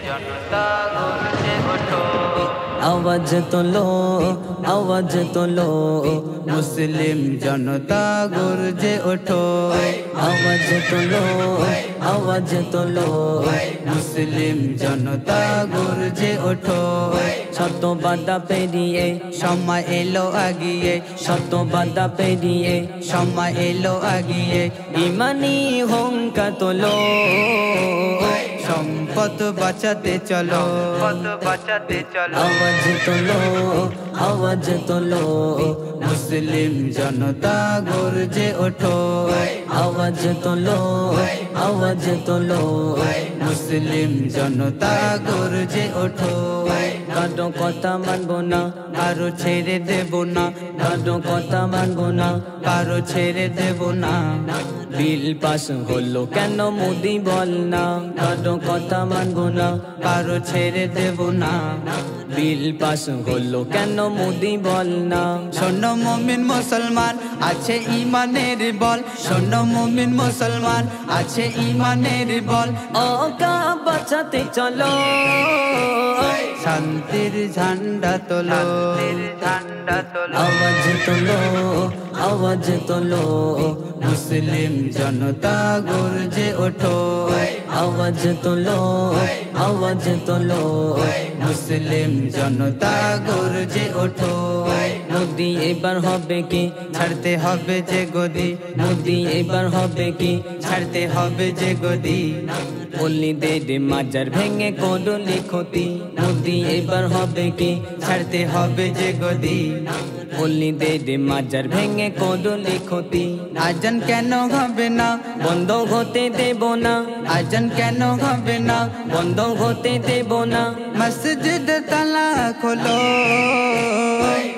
জনতা গর্জে ওঠো আওয়াজ তোলো আওয়াজ তোলো মুসলিম জনতা গর্জে ওঠো আওয়াজ তোলো আওয়াজ তোলো মুসলিম জনতা গর্জে ওঠো শত বাধা পেরিয়ে সময় এলো আগিয়ে শত বাধা পেরিয়ে সময় এলো আগিয়ে ইমানি হুঙ্কার তোলো সম্পদ বাঁচাতে চলো বাঁচাতে চলো আওয়াজ তোলো আওয়াজ তোলো মুসলিম জনতা গর্জে ওঠো আওয়াজ তোলো আওয়াজ তোলো মুসলিম জনতা গর্জে ওঠো কারো কথা মানবো না কারো ছেড়ে দেব না কারো কথা মানবো না কারো ছেড়ে দেব না বিল পাস হলো কেন মোদি বল না কারো কথা মানবো না কারো ছেড়ে দেব না বিল পাস হলো কেন মোদি বল না শোনো মুমিন মুসলমান আছে ইমানের বল শোনো মুমিন মুসলমান আছে ইমানের বল ওকা বাঁচাতে চলো শান্তির ঝান্ডা তোলো ঝান্ডা তোলো আওয়াজ তোলো আওয়াজ তোলো মুসলিম জনতা গর্জে ওঠো আওয়াজ তোলো আওয়াজ তোলো মুসলিম জনতা গর্জে ওঠো মোদি এবার হবে কি ছাড়তে হবে যে গদি মোদি এবার হবে কি ছাড়তে হবে যে গদি অলিদের মাজার ভেঙে করলি ক্ষতি মোদি এবার হবে কি ছাড়তে হবে যে গদি অলিদের মাজার ভেঙে করলি ক্ষতি আজান কেন হবে না বন্ধ হতে দেব না আজান কেন হবে না বন্ধ হতে দেব না মসজিদ তালা খোলো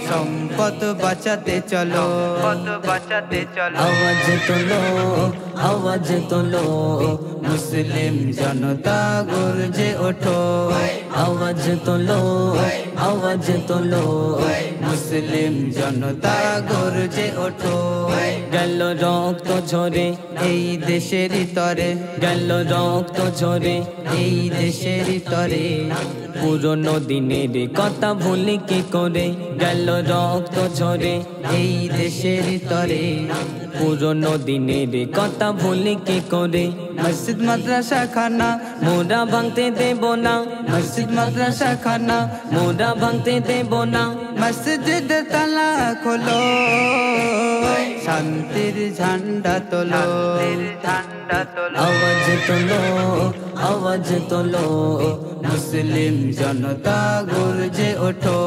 সম্পদ বাঁচাতে চলো বাঁচাতে চলো আওয়াজ তোলো আওয়াজ তোলো মুসলিম জনতা গর্জে ওঠো আওয়াজ তোলো আওয়াজ তোলো মুসলিম জনতা গর্জে ওঠো গেল রক্ত ঝরে এই দেশের তরে গেল রক্ত ঝরে এই দেশের তরে পুরনো দিনের কথা ভুলি কি করে গেল রক্ত ঝরে এই দেশের তরে পুরনো দিনের কথা ভুলি কি করে মসজিদ মাদ্রাসা খানা মোরা ভাঙতে দেব না মসজিদ মাদ্রাসা খানা মোরা ভাঙতে দেব না মসজিদ তালা খোলো শান্তির ঝান্ডা তোলো ঝান্ডা তোলো আওয়াজ তোলো আওয়াজ তোলো মুসলিম জনতা গর্জে ওঠো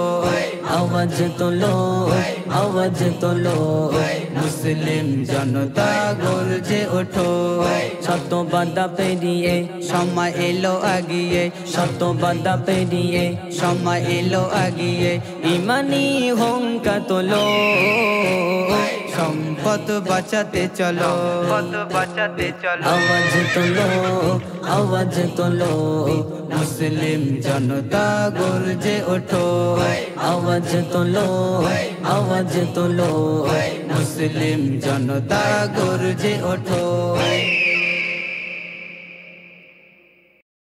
আওয়াজ তোলো আওয়াজ তোলো মুসলিম জনতা গর্জে ওঠো শত বাধা পেরিয়ে সময় এলো আগিয়ে শত বাধা পেরিয়ে সময় এলো আগিয়ে ইমানি হুঙ্কার তোলো সম্পদ বাঁচাতে চলো বাঁচাতে চলো আওয়াজ তোলো আওয়াজ তোলো মুসলিম জনতা গর্জে ওঠো আওয়াজ তোলো আওয়াজ তোলো মুসলিম জনতা গর্জে ওঠো